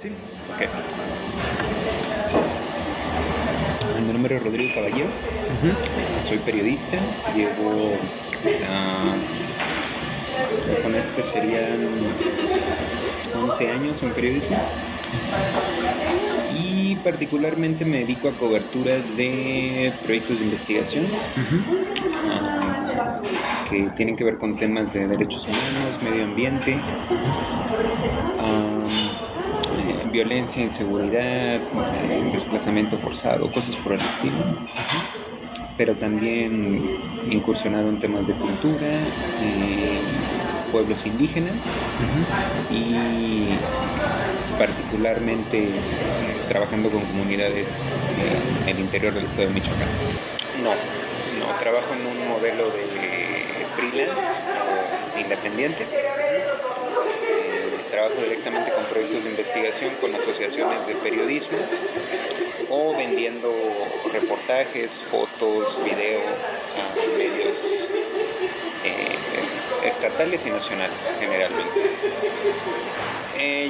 Sí. Ok. Mi nombre es Rodrigo Caballero. Soy periodista. Llevo con este serían 11 años en periodismo. Y particularmente me dedico a coberturas de proyectos de investigación que tienen que ver con temas de derechos humanos, medio ambiente, violencia, inseguridad, desplazamiento forzado, cosas por el estilo. Pero también incursionado en temas de cultura, pueblos indígenas y particularmente trabajando con comunidades en el interior del estado de Michoacán. No, trabajo en un modelo de freelance o independiente. Trabajo directamente con proyectos de investigación, con asociaciones de periodismo o vendiendo reportajes, fotos, video a medios estatales y nacionales generalmente.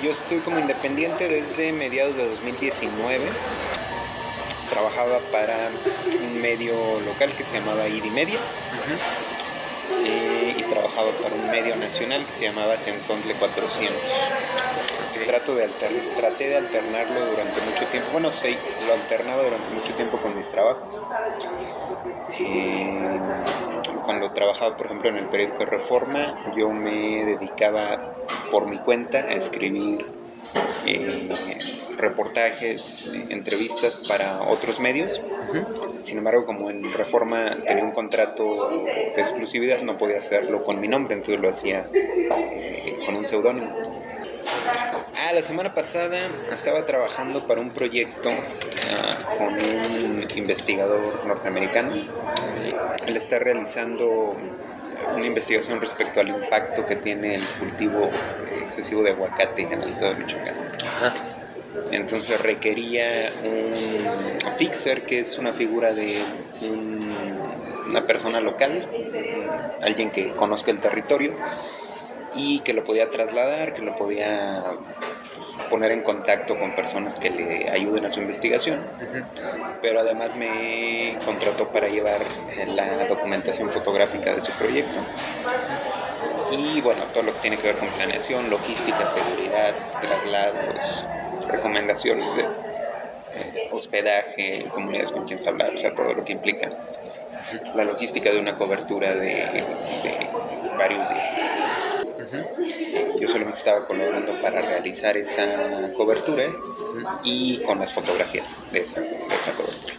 Yo estoy como independiente desde mediados de 2019. Trabajaba para un medio local que se llamaba ID Media y trabajaba para un medio nacional que se llamaba Sensontle 400. Traté de alternarlo durante mucho tiempo. Bueno, sí, lo alternaba durante mucho tiempo con mis trabajos. Cuando trabajaba, por ejemplo, en el periódico Reforma, yo me dedicaba por mi cuenta a escribir reportajes, entrevistas para otros medios. Sin embargo, como en Reforma tenía un contrato de exclusividad, no podía hacerlo con mi nombre, entonces lo hacía con un seudónimo. La semana pasada estaba trabajando para un proyecto con un investigador norteamericano. Él está realizando una investigación respecto al impacto que tiene el cultivo excesivo de aguacate en el estado de Michoacán. Entonces requería un fixer, que es una figura de una persona local, alguien que conozca el territorio y que lo podía trasladar, que lo podía poner en contacto con personas que le ayuden a su investigación. Pero además me contrató para llevar la documentación fotográfica de su proyecto. Y bueno, todo lo que tiene que ver con planeación, logística, seguridad, traslados, recomendaciones de hospedaje, comunidades con quienes hablar, o sea, todo lo que implica la logística de una cobertura de varios días. Yo solamente estaba colaborando para realizar esa cobertura y con las fotografías de esa cobertura.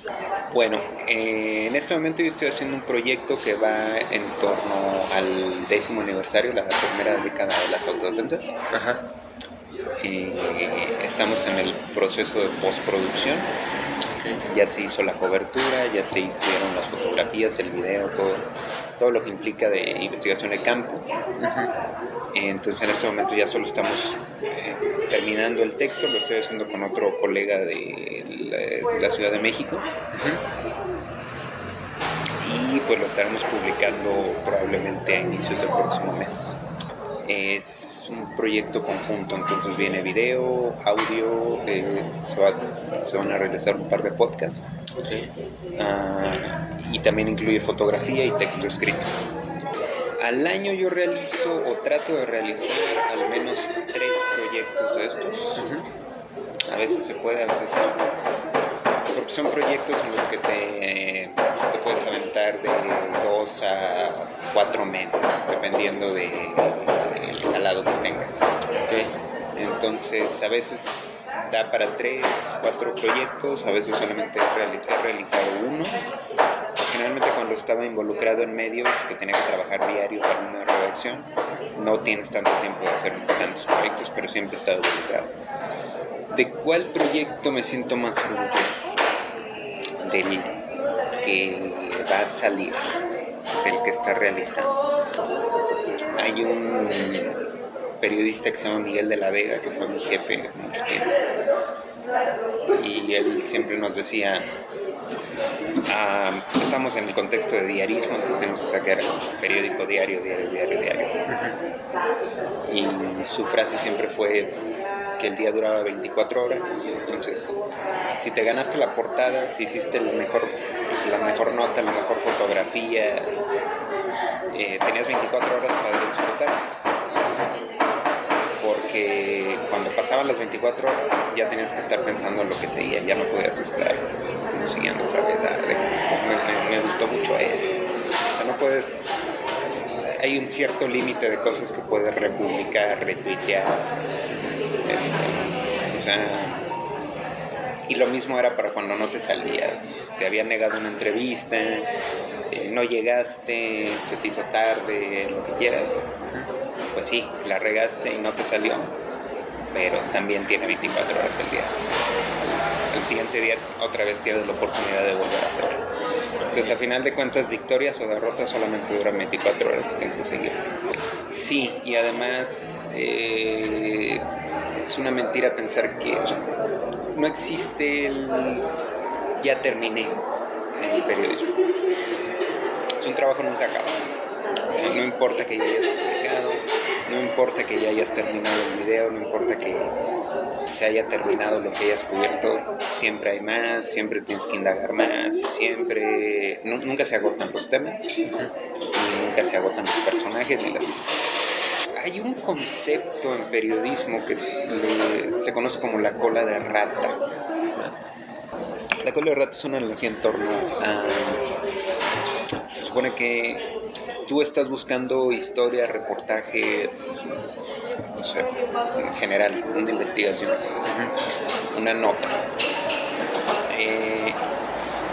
Bueno, en este momento yo estoy haciendo un proyecto que va en torno al 10º aniversario, la primera década de las autodefensas. Estamos en el proceso de postproducción. Ya se hizo la cobertura, ya se hicieron las fotografías, el video, todo lo que implica de investigación de campo. Entonces en este momento ya solo estamos terminando el texto, lo estoy haciendo con otro colega de la Ciudad de México. Y pues lo estaremos publicando probablemente a inicios del próximo mes. Es un proyecto conjunto, entonces viene video, audio, se van a realizar un par de podcasts. Y también incluye fotografía y texto escrito. Al año yo realizo o trato de realizar al menos 3 proyectos de estos. A veces se puede, a veces no. Porque son proyectos en los que te puedes aventar de 2 a 4 meses, dependiendo del calado que tenga. Entonces, a veces da para 3, 4 proyectos, a veces solamente he realizado uno. Generalmente cuando estaba involucrado en medios que tenía que trabajar diario para una redacción, no tienes tanto tiempo de hacer tantos proyectos, pero siempre he estado involucrado. ¿De cuál proyecto me siento más orgulloso? Del que va a salir, del que está realizando. Hay un periodista que se llama Miguel de la Vega, que fue mi jefe mucho tiempo, y él siempre nos decía, estamos en el contexto de diarismo, entonces tenemos que sacar periódico diario. Y su frase siempre fue, que el día duraba 24 horas. Entonces, si te ganaste la portada, si hiciste la mejor nota, la mejor fotografía, tenías 24 horas para disfrutar. Porque cuando pasaban las 24 horas ya tenías que estar pensando en lo que seguía, ya no podías estar como siguiendo otra vez. Me gustó mucho esto. O sea, no puedes... Hay un cierto límite de cosas que puedes republicar, retuitear. O sea... Y lo mismo era para cuando no te salía. Te habían negado una entrevista, no llegaste, se te hizo tarde, lo que quieras. Pues sí, la regaste y no te salió, pero también tiene 24 horas al día. O sea, el siguiente día otra vez tienes la oportunidad de volver a hacerlo. Entonces, a final de cuentas, victorias o derrotas solamente duran 24 horas y tienes que seguir. Sí, y además es una mentira pensar que, o sea, no existe el ya terminé en el periodismo. Es un trabajo nunca acabado. No importa que ya hayas publicado, no importa que ya hayas terminado el video, no importa que se haya terminado lo que hayas cubierto, siempre hay más, siempre tienes que indagar más, siempre, nunca se agotan los temas, y nunca se agotan los personajes ni las historias. Hay un concepto en periodismo que se conoce como la cola de rata. La cola de rata es una analogía en torno a... Se supone que tú estás buscando historias, reportajes, no sé, en general, una investigación, una nota.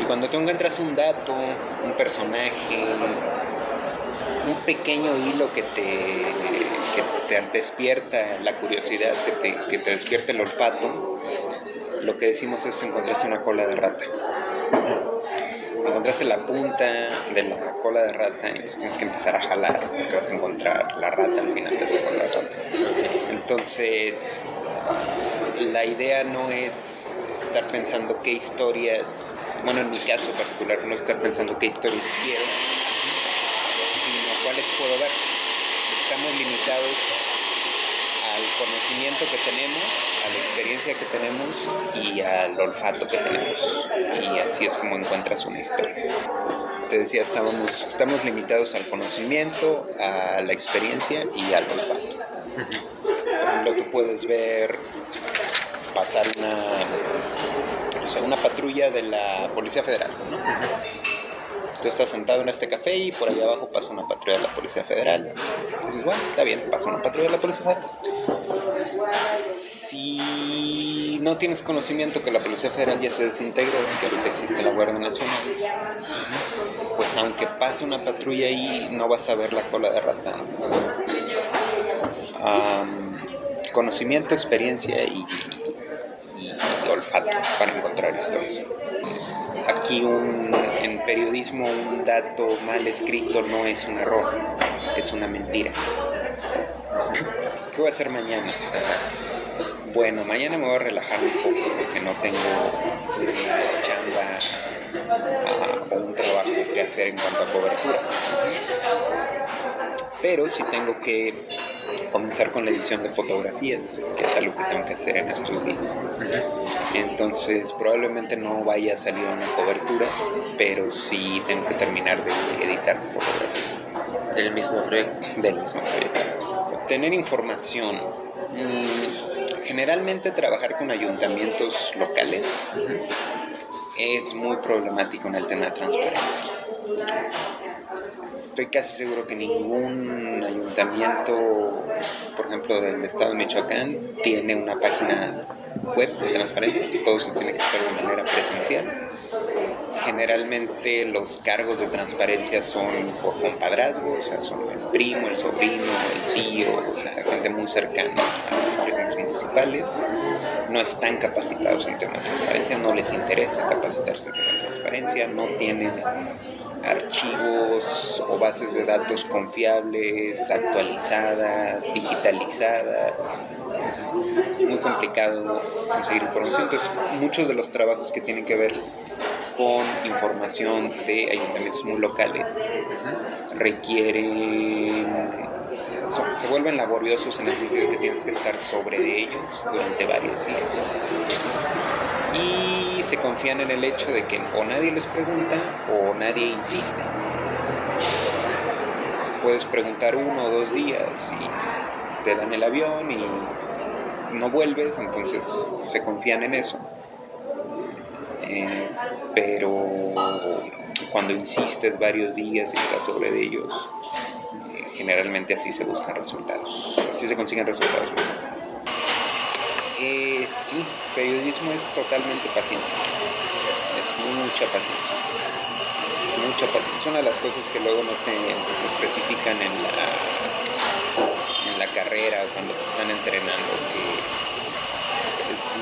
Y cuando te encuentras un dato, un personaje, un pequeño hilo que te despierta la curiosidad, que te despierta el olfato, lo que decimos es encontraste una cola de rata. Encontraste la punta de la cola de rata y pues tienes que empezar a jalar porque vas a encontrar la rata al final de esa cola de rata. Entonces, la idea no es estar pensando qué historias, bueno, en mi caso particular, no estar pensando qué historias quiero, sino cuáles puedo ver. Estamos limitados al conocimiento que tenemos, a la experiencia que tenemos y al olfato que tenemos. Y así es como encuentras una historia. Te decía, estamos limitados al conocimiento, a la experiencia y al olfato. Por ejemplo, tú puedes ver pasar una patrulla de la Policía Federal, ¿no? Tú estás sentado en este café y por ahí abajo pasa una patrulla de la Policía Federal. Dices, bueno, está bien, pasa una patrulla de la Policía Federal. Si no tienes conocimiento que la Policía Federal ya se desintegró, que ahorita existe la Guardia Nacional, pues aunque pase una patrulla ahí, no vas a ver la cola de rata. Conocimiento, experiencia y olfato para encontrar historias. Aquí en periodismo un dato mal escrito no es un error, es una mentira. ¿Qué voy a hacer mañana? Bueno, mañana me voy a relajar un poco porque no tengo una chamba o un trabajo que hacer en cuanto a cobertura. Pero sí tengo que comenzar con la edición de fotografías, que es algo que tengo que hacer en estos días. Entonces probablemente no vaya a salir una cobertura, pero sí tengo que terminar de editar fotografía. ¿Del mismo proyecto? Del mismo proyecto. Obtener información. Generalmente trabajar con ayuntamientos locales es muy problemático en el tema de transparencia. Estoy casi seguro que ningún ayuntamiento, por ejemplo, del estado de Michoacán, tiene una página web de transparencia. Todo se tiene que hacer de manera presencial. Generalmente los cargos de transparencia son por compadrazgo, o sea, son el primo, el sobrino, el tío, o sea, gente muy cercana a los presidentes municipales. No están capacitados en tema de transparencia, no les interesa capacitarse en tema de transparencia, no tienen archivos o bases de datos confiables, actualizadas, digitalizadas. Es muy complicado conseguir información. Entonces, muchos de los trabajos que tienen que ver con información de ayuntamientos muy locales requieren se vuelven laboriosos en el sentido de que tienes que estar sobre de ellos durante varios días. Y se confían en el hecho de que o nadie les pregunta o nadie insiste. Puedes preguntar 1 o 2 días y te dan el avión y no vuelves, entonces se confían en eso. Pero cuando insistes varios días y estás sobre de ellos, generalmente así se buscan resultados, así se consiguen resultados. Sí, periodismo es totalmente paciencia, es mucha paciencia. Es una de las cosas que luego no te especifican en la carrera o cuando te están entrenando, que es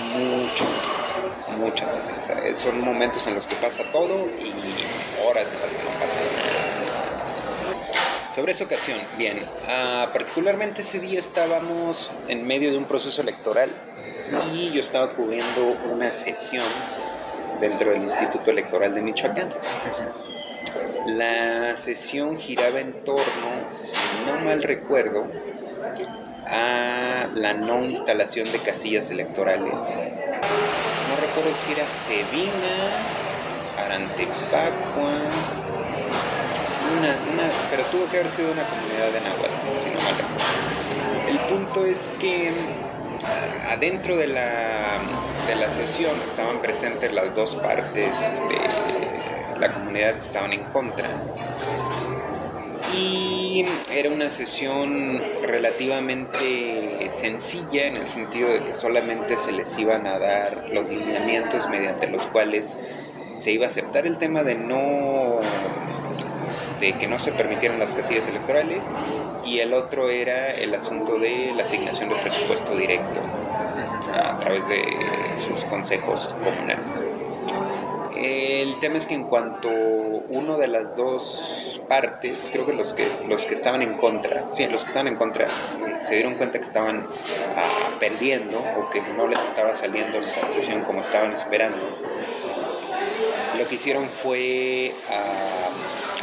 mucha paciencia. Son momentos en los que pasa todo y horas en las que no pasa nada. Sobre esa ocasión, bien, particularmente ese día estábamos en medio de un proceso electoral y yo estaba cubriendo una sesión dentro del Instituto Electoral de Michoacán. La sesión giraba en torno, si no mal recuerdo, a la no instalación de casillas electorales. No recuerdo si era Cebina, Arantepacua, pero tuvo que haber sido una comunidad de náhuatl, si no mal recuerdo. El punto es que adentro de la sesión estaban presentes las dos partes de la comunidad que estaban en contra, y era una sesión relativamente sencilla en el sentido de que solamente se les iban a dar los lineamientos mediante los cuales se iba a aceptar el tema de que no se permitieran las casillas electorales, y el otro era el asunto de la asignación de presupuesto directo a través de sus consejos comunales. El tema es que en cuanto uno de las dos partes, creo que los que estaban en contra, se dieron cuenta que estaban perdiendo o que no les estaba saliendo la sesión como estaban esperando, lo que hicieron fue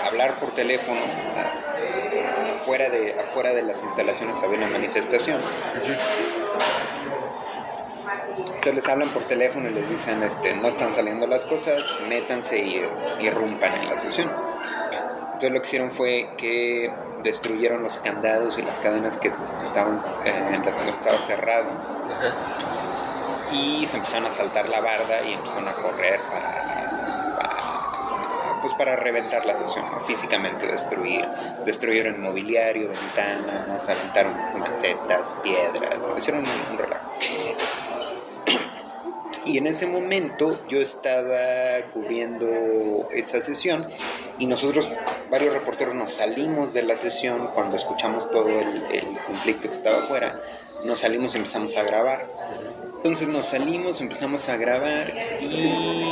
hablar por teléfono. Afuera de las instalaciones había una manifestación. Entonces les hablan por teléfono y les dicen, no están saliendo las cosas, métanse y irrumpan en la sesión. Entonces lo que hicieron fue que destruyeron los candados y las cadenas que estaban en las que estaba cerrado. Y se empezaron a saltar la barda y empezaron a correr para reventar la sesión, ¿no? Físicamente destruyeron mobiliario, ventanas, aventaron macetas, piedras, ¿no? Hicieron un relajo. Y en ese momento yo estaba cubriendo esa sesión y nosotros, varios reporteros, nos salimos de la sesión cuando escuchamos todo el conflicto que estaba afuera. Nos salimos y empezamos a grabar. Entonces nos salimos, empezamos a grabar y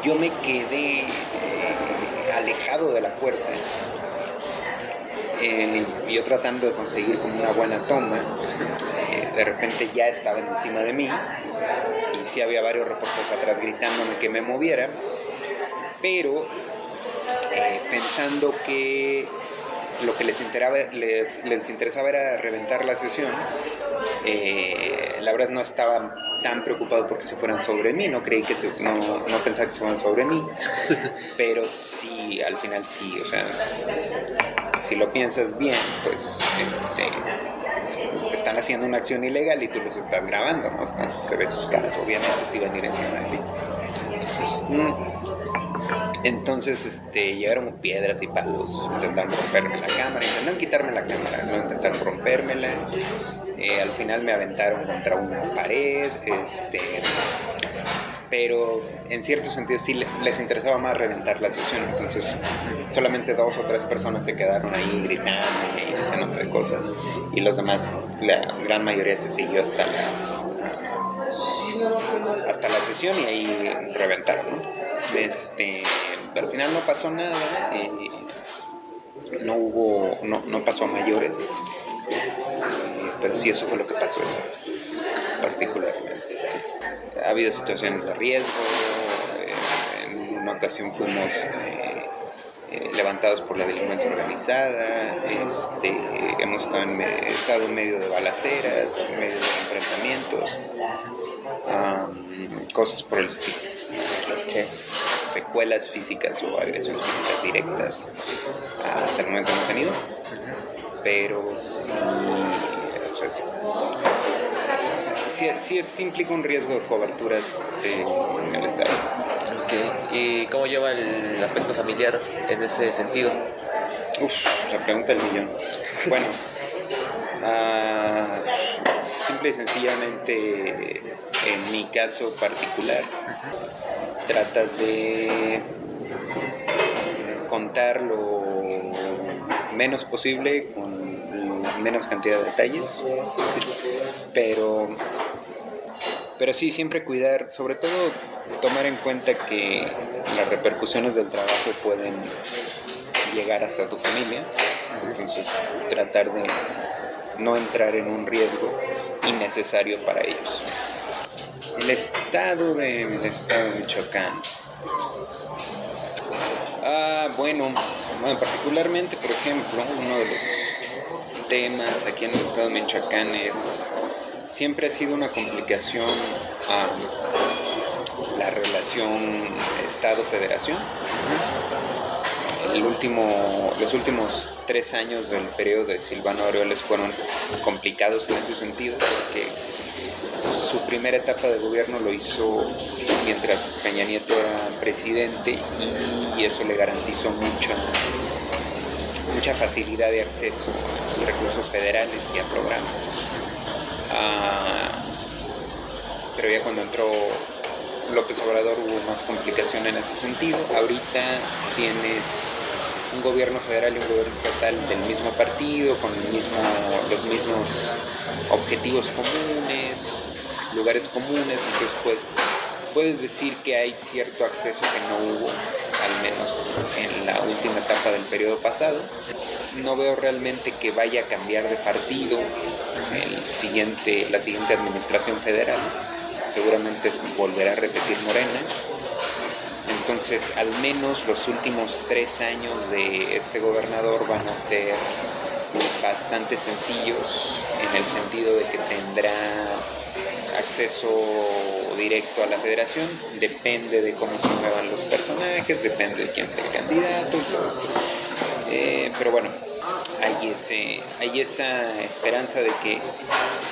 yo me quedé alejado de la puerta. Yo tratando de conseguir como una buena toma, de repente ya estaban encima de mí y sí había varios reporteros atrás gritándome que me moviera, pero pensando que lo que les interesaba era reventar la sesión, la verdad no estaba tan preocupado porque se fueran sobre mí, no pensaba que se fueran sobre mí, pero sí, al final sí, o sea, si lo piensas bien, pues están haciendo una acción ilegal y tú los estás grabando, ¿no? Se ve sus caras, obviamente si van a ir encima de ti. Entonces llegaron piedras y palos, intentaron romperme la cámara, intentaron quitarme la cámara, no intentaron rompérmela. Al final me aventaron contra una pared, pero en cierto sentido sí les interesaba más reventar la sesión. Entonces solamente 2 o 3 personas se quedaron ahí gritando y diciéndome de cosas, y los demás, la gran mayoría se siguió hasta la sesión y ahí reventaron, ¿no? Al final no pasó nada, no pasó a mayores, pero sí, eso fue lo que pasó esa vez particularmente. Sí. Ha habido situaciones de riesgo. En una ocasión fuimos levantados por la delincuencia organizada, hemos estado en medio de balaceras, en medio de enfrentamientos, cosas por el estilo. Secuelas físicas o agresiones físicas directas hasta el momento no he tenido, pero sí, o sea, sí implica un riesgo de coberturas en el estado. Okay. ¿Y cómo lleva el aspecto familiar en ese sentido? La pregunta del millón. Bueno, simple y sencillamente, en mi caso particular, tratas de contar lo menos posible con la menos cantidad de detalles, pero sí, siempre cuidar, sobre todo tomar en cuenta que las repercusiones del trabajo pueden llegar hasta tu familia, entonces tratar de no entrar en un riesgo innecesario para ellos. El estado de Michoacán. Bueno, particularmente, por ejemplo, uno de los temas aquí en el estado de Michoacán siempre ha sido una complicación la relación Estado-Federación. Los últimos 3 años del periodo de Silvano Aureoles fueron complicados en ese sentido, porque su primera etapa de gobierno lo hizo mientras Peña Nieto era presidente, y eso le garantizó mucha facilidad de acceso a recursos federales y a programas. Pero ya cuando entró López Obrador hubo más complicación en ese sentido. Ahorita tienes un gobierno federal y un gobierno estatal del mismo partido, con los mismos objetivos comunes, lugares comunes, entonces pues puedes decir que hay cierto acceso que no hubo, al menos en la última etapa del periodo pasado. No veo realmente que vaya a cambiar de partido la siguiente administración federal. Seguramente volverá a repetir Morena. Entonces, al menos los últimos 3 años de este gobernador van a ser bastante sencillos, en el sentido de que tendrá acceso directo a la federación. Depende de cómo se muevan los personajes, depende de quién sea el candidato y todo esto. Pero bueno, hay esa esperanza de que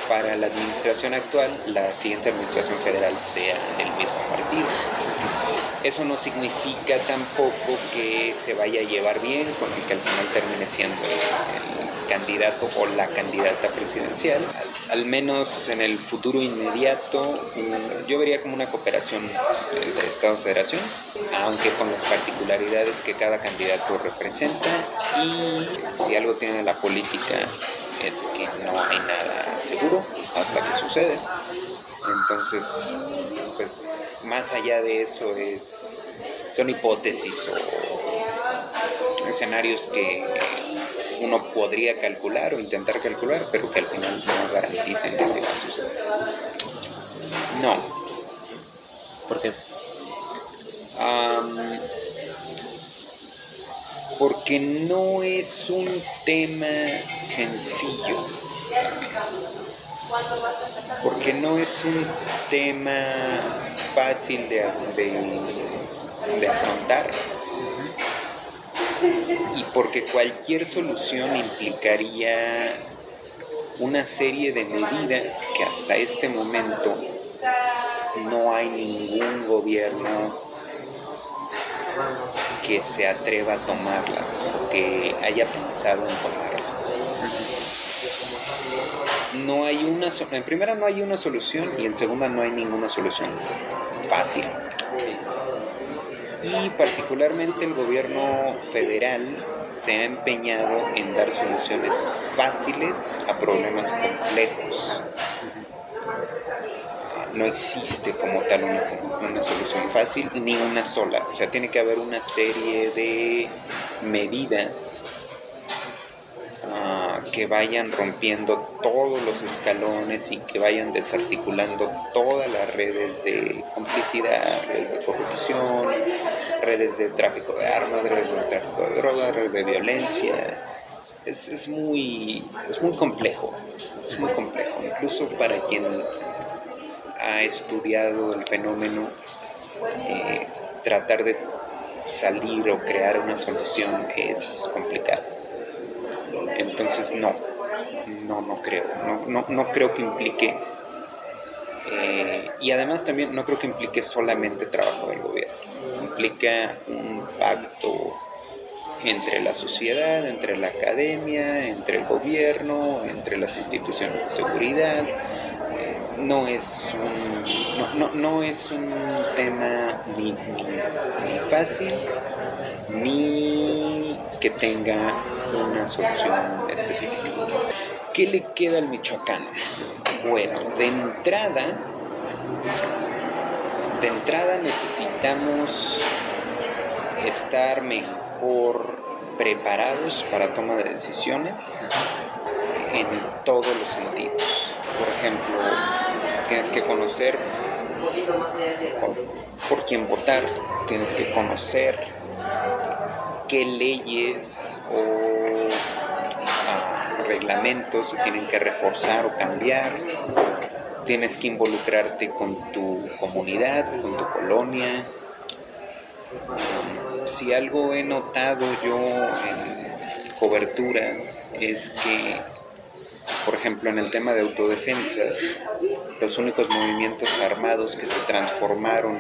para la administración actual, la siguiente administración federal sea del mismo partido. Eso no significa tampoco que se vaya a llevar bien con el que al final termine siendo el candidato o la candidata presidencial. Al menos en el futuro inmediato, yo vería como una cooperación entre Estado y Federación, aunque con las particularidades que cada candidato representa. Y si algo tiene la política es que no hay nada seguro hasta que sucede. Entonces, pues más allá de eso son hipótesis o escenarios que uno podría calcular o intentar calcular, pero que al final no garanticen que se va a suceder. No. ¿Por qué? Porque no es un tema sencillo. Porque no es un tema fácil de afrontar. Y porque cualquier solución implicaría una serie de medidas que hasta este momento no hay ningún gobierno que se atreva a tomarlas o que haya pensado en tomarlas. En primera no hay una solución, y en segunda no hay ninguna solución fácil. Y particularmente el gobierno federal se ha empeñado en dar soluciones fáciles a problemas complejos. No existe como tal una solución fácil, ni una sola. O sea, tiene que haber una serie de medidas que vayan rompiendo todos los escalones y que vayan desarticulando todas las redes de complicidad, redes de corrupción, redes de tráfico de armas, redes de tráfico de drogas, redes de violencia. Es muy complejo, incluso para quien ha estudiado el fenómeno, tratar de salir o crear una solución es complicado. Entonces no creo que implique, y además también no creo que implique solamente trabajo del gobierno. Implica un pacto entre la sociedad, entre la academia, entre el gobierno, entre las instituciones de seguridad. No es un tema ni fácil ni que tenga una solución específica. ¿Qué le queda al michoacano? Bueno, de entrada necesitamos estar mejor preparados para toma de decisiones en todos los sentidos. Por ejemplo, tienes que conocer por quién votar, tienes que conocer qué leyes o reglamentos se tienen que reforzar o cambiar. Tienes que involucrarte con tu comunidad, con tu colonia. Si algo he notado yo en coberturas es que, por ejemplo, en el tema de autodefensas, los únicos movimientos armados que se transformaron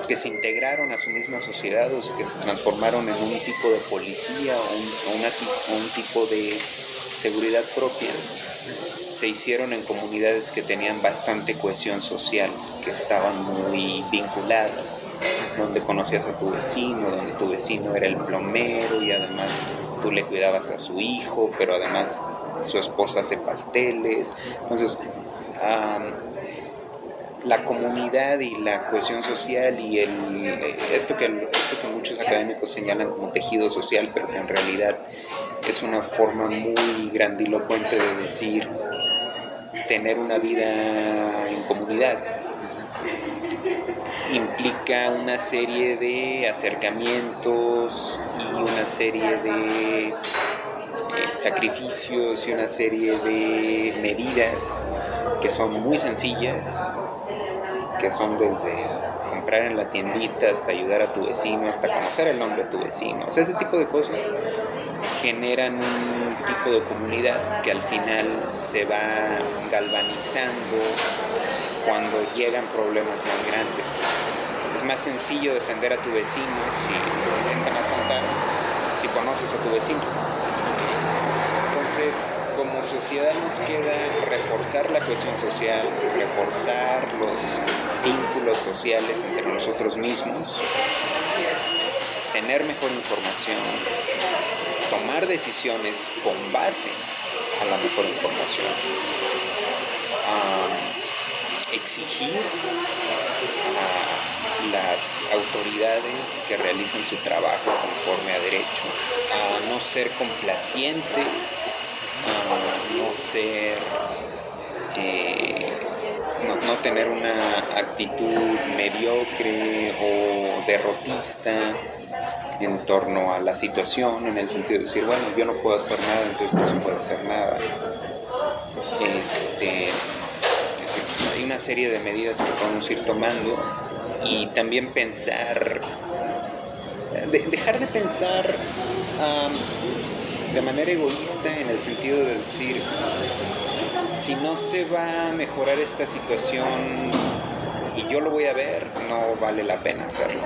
que se integraron a su misma sociedad o que se transformaron en un tipo de policía o un tipo de seguridad propia, se hicieron en comunidades que tenían bastante cohesión social, que estaban muy vinculadas, donde conocías a tu vecino, donde tu vecino era el plomero y además tú le cuidabas a su hijo, pero además su esposa hace pasteles. Entonces, la comunidad y la cohesión social y esto que muchos académicos señalan como tejido social, pero que en realidad es una forma muy grandilocuente de decir tener una vida en comunidad, implica una serie de acercamientos y una serie de sacrificios y una serie de medidas que son muy sencillas, que son desde comprar en la tiendita hasta ayudar a tu vecino, hasta conocer el nombre de tu vecino. O sea, ese tipo de cosas generan un tipo de comunidad que al final se va galvanizando cuando llegan problemas más grandes. Es más sencillo defender a tu vecino si lo intentan asaltar, si conoces a tu vecino. Entonces, como sociedad nos queda reforzar la cohesión social, reforzar los vínculos sociales entre nosotros mismos, tener mejor información, tomar decisiones con base a la mejor información, exigir a las autoridades que realicen su trabajo conforme a derecho, a no ser complacientes, a no ser, no tener una actitud mediocre o derrotista en torno a la situación, en el sentido de decir, bueno, yo no puedo hacer nada, entonces no se puede hacer nada. Hay una serie de medidas que podemos ir tomando y también pensar, dejar de pensar de manera egoísta, en el sentido de decir, si no se va a mejorar esta situación y yo lo voy a ver, no vale la pena hacerlo.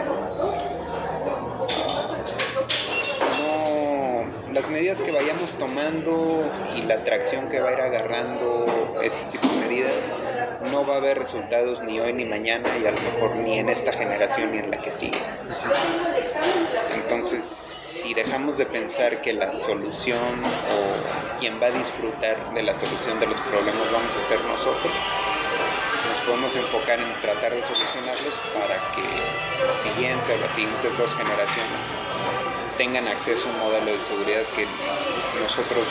Las medidas que vayamos tomando y la tracción que va a ir agarrando este tipo de medidas, no va a haber resultados ni hoy ni mañana y a lo mejor ni en esta generación ni en la que sigue. Entonces, si dejamos de pensar que la solución o quien va a disfrutar de la solución de los problemas vamos a ser nosotros, nos podemos enfocar en tratar de solucionarlos para que las siguientes 2 generaciones tengan acceso a un modelo de seguridad que nosotros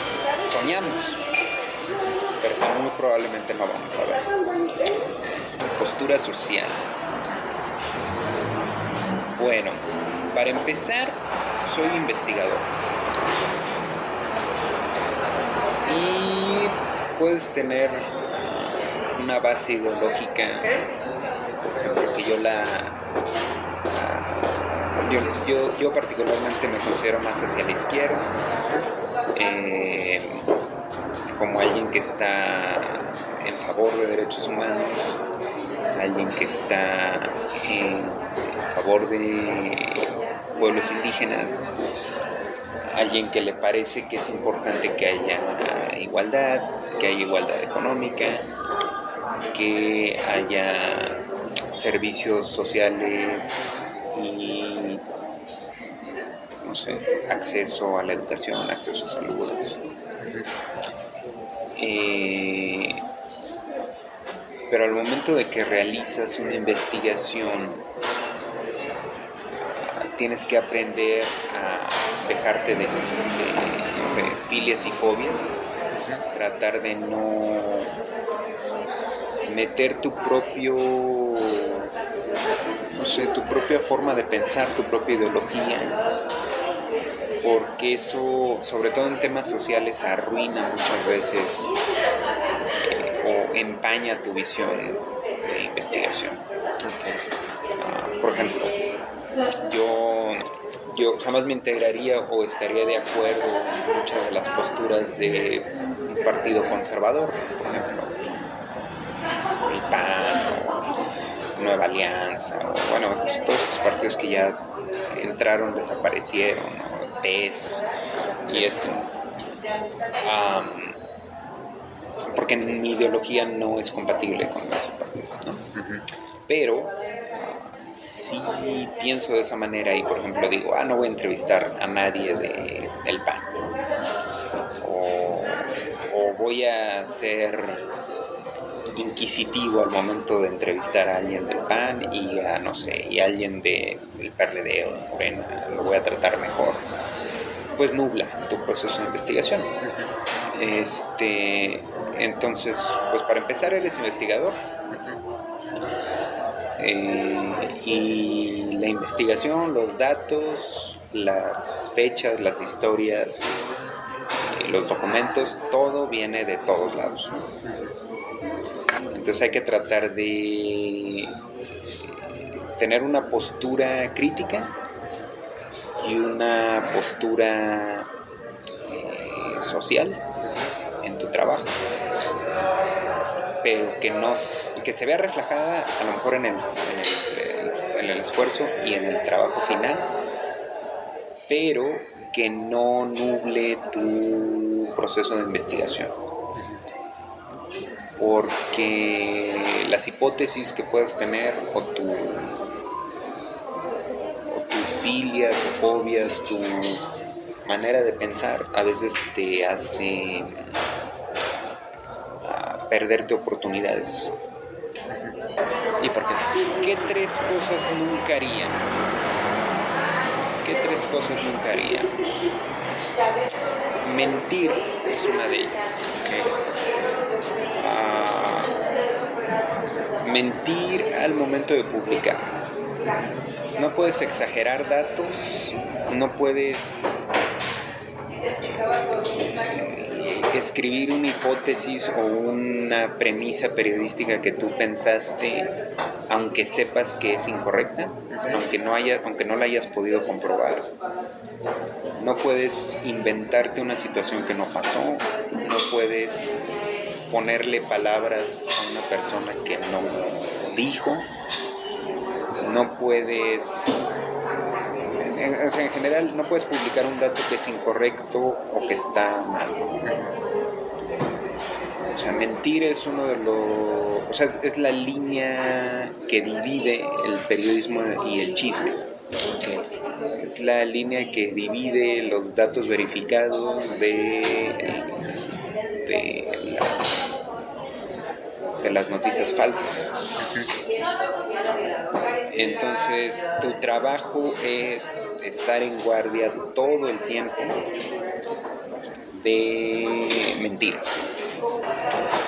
soñamos, pero que muy probablemente no vamos a ver. Postura social. Bueno, para empezar, soy investigador. Y puedes tener una base ideológica, por ejemplo, que yo particularmente me considero más hacia la izquierda, como alguien que está en favor de derechos humanos, alguien que está en favor de pueblos indígenas, alguien que le parece que es importante que haya igualdad, que haya igualdad económica, que haya servicios sociales y, no sé, acceso a la educación, acceso a salud. Pero al momento de que realizas una investigación, tienes que aprender a dejarte de filias y fobias, tratar de no meter tu propia forma de pensar, tu propia ideología, porque eso, sobre todo en temas sociales, arruina muchas veces o empaña tu visión de investigación. Por ejemplo, yo jamás me integraría o estaría de acuerdo en muchas de las posturas de un partido conservador, por ejemplo, el PAN o Nueva Alianza, o bueno, todos estos partidos que ya entraron, desaparecieron, ¿no? PES y esto. Porque mi ideología no es compatible con ese partido, ¿no? Pero sí pienso de esa manera y, por ejemplo, digo, no voy a entrevistar a nadie del PAN, o voy a ser inquisitivo al momento de entrevistar a alguien del PAN y a, no sé, y a alguien del PRD o de Morena, lo voy a tratar mejor. Pues nubla tu proceso de investigación. Entonces, pues para empezar, eres investigador. Y la investigación, los datos, las fechas, las historias, los documentos, todo viene de todos lados. Entonces hay que tratar de tener una postura crítica y una postura social en tu trabajo, pero que se vea reflejada a lo mejor en el esfuerzo y en el trabajo final, pero que no nuble tu proceso de investigación, porque las hipótesis que puedas tener o tus filias o fobias, tu manera de pensar a veces te hace perderte oportunidades. ¿Y por qué? ¿Qué tres cosas nunca haría? Mentir es una de ellas. Mentir al momento de publicar. No puedes exagerar datos, no puedes escribir una hipótesis o una premisa periodística que tú pensaste, aunque sepas que es incorrecta, aunque no la hayas podido comprobar. No puedes inventarte una situación que no pasó, no puedes ponerle palabras a una persona que no dijo, no puedes... en general, no puedes publicar un dato que es incorrecto o que está mal. O sea, mentir es uno de los... O sea, es la línea que divide el periodismo y el chisme. Es la línea que divide los datos verificados de las noticias falsas. Entonces, tu trabajo es estar en guardia todo el tiempo de mentiras.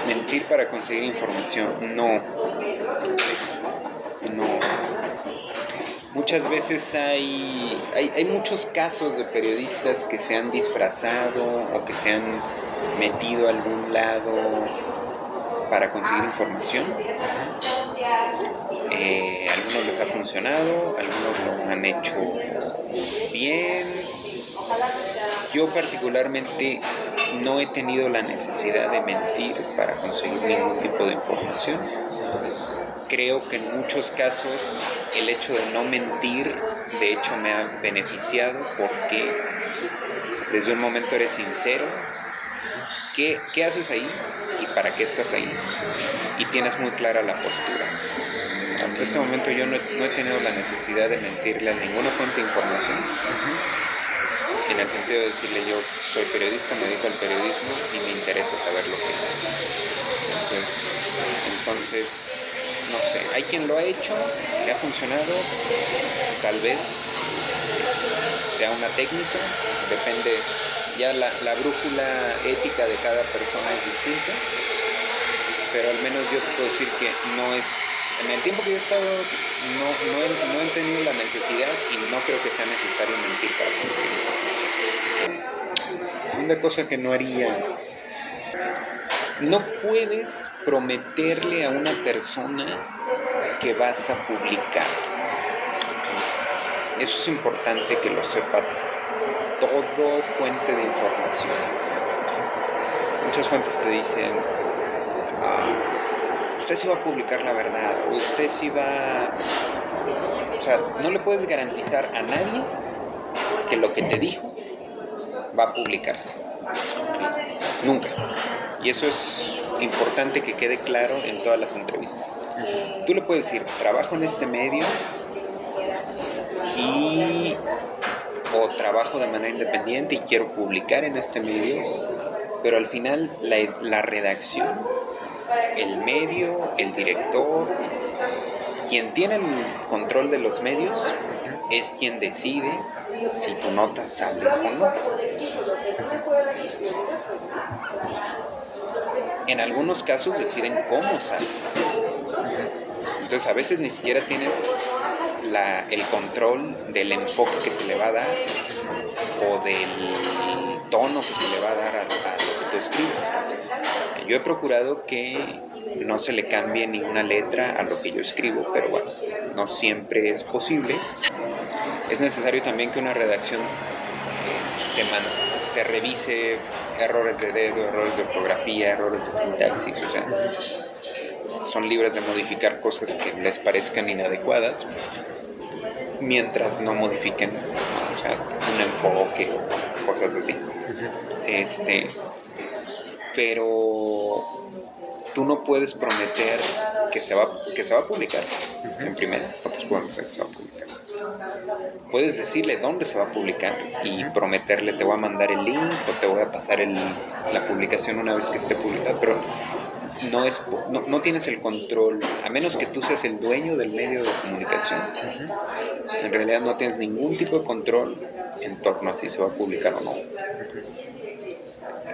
Mentir para conseguir información, no. Muchas veces hay muchos casos de periodistas que se han disfrazado o que se han metido a algún lado para conseguir información. Algunos les ha funcionado, algunos lo han hecho bien. Yo particularmente no he tenido la necesidad de mentir para conseguir ningún tipo de información. Creo que en muchos casos el hecho de no mentir, de hecho, me ha beneficiado porque desde un momento eres sincero. ¿Qué haces ahí y para qué estás ahí? Y tienes muy clara la postura. Hasta este momento yo no he tenido la necesidad de mentirle a ninguna fuente de información. En el sentido de decirle, yo soy periodista, me dedico al periodismo y me interesa saber lo que es. Entonces, no sé, hay quien lo ha hecho, le ha funcionado, tal vez sea una técnica, depende, ya la brújula ética de cada persona es distinta, pero al menos yo te puedo decir que no es, en el tiempo que yo he estado, no he tenido la necesidad y no creo que sea necesario mentir para conseguir información. Segunda cosa que no haría, no puedes prometerle a una persona que vas a publicar. Eso es importante que lo sepa todo fuente de información. Muchas fuentes te dicen, usted sí va a publicar la verdad, usted sí va... O sea, no le puedes garantizar a nadie que lo que te dijo va a publicarse. Nunca. Y eso es importante que quede claro en todas las entrevistas. Tú le puedes decir, trabajo en este medio o trabajo de manera independiente y quiero publicar en este medio, pero al final la redacción, el medio, el director, quien tiene el control de los medios es quien decide si tu nota sale o no. En algunos casos deciden cómo sale. Entonces a veces ni siquiera tienes el control del enfoque que se le va a dar o del tono que se le va a dar a lo que tú escribes. Yo he procurado que no se le cambie ni una letra a lo que yo escribo, pero bueno, no siempre es posible. Es necesario también que una redacción te revise errores de dedo, errores de ortografía, errores de sintaxis, o sea, son libres de modificar cosas que les parezcan inadecuadas mientras no modifiquen, o sea, un enfoque o cosas así. Pero tú no puedes prometer que se va a publicar en primera, no puedes prometer que se va a publicar. Puedes decirle dónde se va a publicar y prometerle, te voy a mandar el link o te voy a pasar la publicación una vez que esté publicada, pero no tienes el control, a menos que tú seas el dueño del medio de comunicación. En realidad no tienes ningún tipo de control en torno a si se va a publicar o no.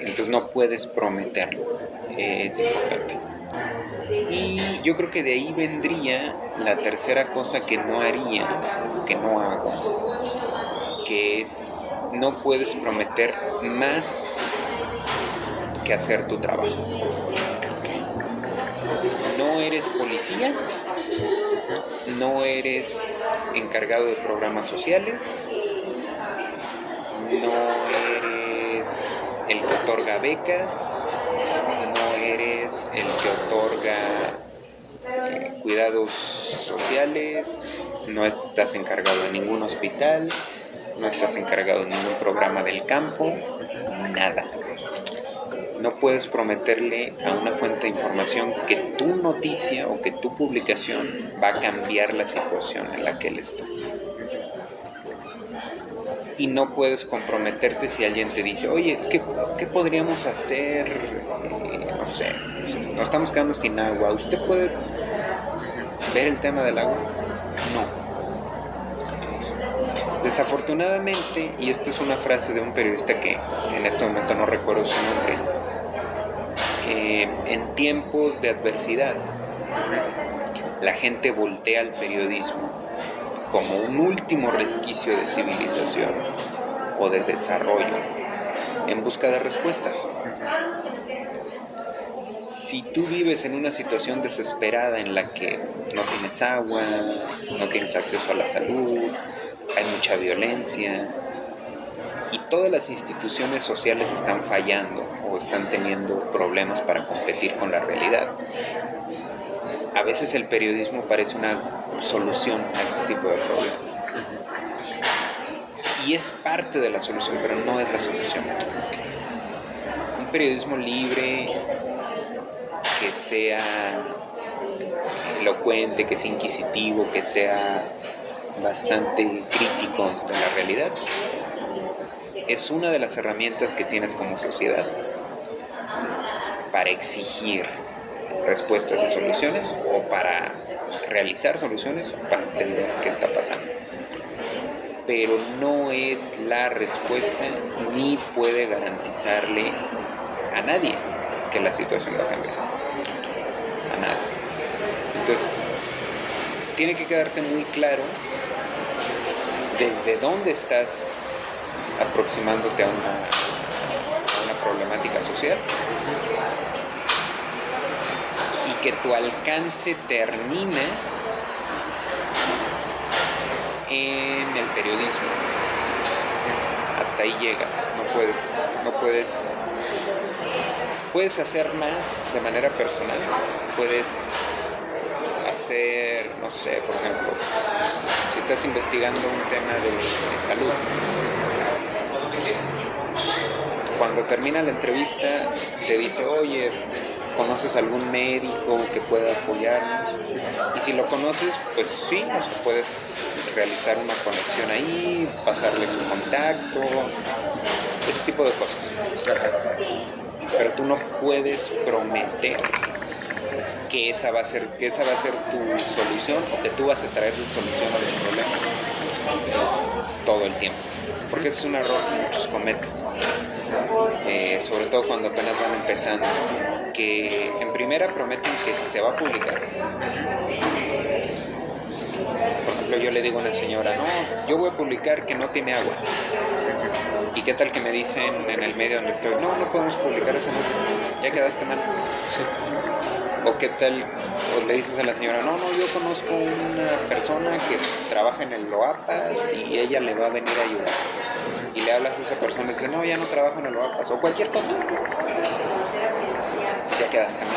Entonces no puedes prometerlo, es importante. Y yo creo que de ahí vendría la tercera cosa que no haría, que no hago, que es, no puedes prometer más que hacer tu trabajo. No eres policía, no eres encargado de programas sociales, no eres el que otorga becas, no eres el que otorga cuidados sociales, no estás encargado de ningún hospital, no estás encargado de ningún programa del campo, nada. No puedes prometerle a una fuente de información que tu noticia o que tu publicación va a cambiar la situación en la que él está. y no puedes comprometerte si alguien te dice, oye, ¿qué podríamos hacer? No sé, pues, nos estamos quedando sin agua. ¿Usted puede ver el tema del agua? No. Desafortunadamente, y esta es una frase de un periodista que en este momento no recuerdo su nombre, en tiempos de adversidad, la gente voltea al periodismo como un último resquicio de civilización o de desarrollo en busca de respuestas. Si tú vives en una situación desesperada en la que no tienes agua, no tienes acceso a la salud, hay mucha violencia y todas las instituciones sociales están fallando o están teniendo problemas para competir con la realidad, a veces el periodismo parece una solución a este tipo de problemas. Y es parte de la solución, pero no es la solución. Un periodismo libre, que sea elocuente, que sea inquisitivo, que sea bastante crítico de la realidad, es una de las herramientas que tienes como sociedad para exigir respuestas y soluciones, o para realizar soluciones, o para entender qué está pasando. Pero no es la respuesta, ni puede garantizarle a nadie que la situación va a cambiar. A nadie. Entonces, tiene que quedarte muy claro desde dónde estás aproximándote a una problemática social, y que tu alcance termina en el periodismo. Hasta ahí llegas. Puedes hacer más de manera personal. Puedes hacer, no sé, por ejemplo, si estás investigando un tema de salud, cuando termina la entrevista te dice, oye, ¿conoces algún médico que pueda apoyarnos? Y si lo conoces, pues sí, o sea, puedes realizar una conexión ahí, pasarle su contacto, ese tipo de cosas. Pero tú no puedes prometer que esa va a ser tu solución, o que tú vas a traer de solución a los problemas todo el tiempo. Porque ese es un error que muchos cometen. Sobre todo cuando apenas van empezando, que en primera prometen que se va a publicar. Por ejemplo, yo le digo a una señora, no, yo voy a publicar que no tiene agua. ¿Y qué tal que me dicen en el medio donde estoy, no podemos publicar esa nota, ya quedaste mal? Sí. O qué tal, o le dices a la señora, no, yo conozco una persona que trabaja en el Loapas y ella le va a venir a ayudar. Y le hablas a esa persona y dice, no, ya no trabajo en el Loapas, o cualquier cosa, ya quedaste mal.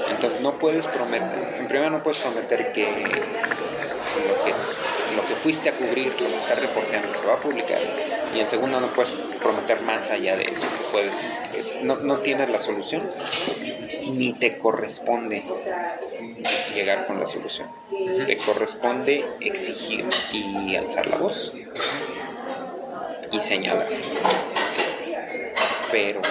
Entonces no puedes prometer, en primera no puedes prometer que lo que fuiste a cubrir, lo que estás reporteando, se va a publicar. Y en segunda no puedes prometer más allá de eso, que no tienes la solución, ni te corresponde llegar con la solución. Te corresponde exigir y alzar la voz y señalar. Pero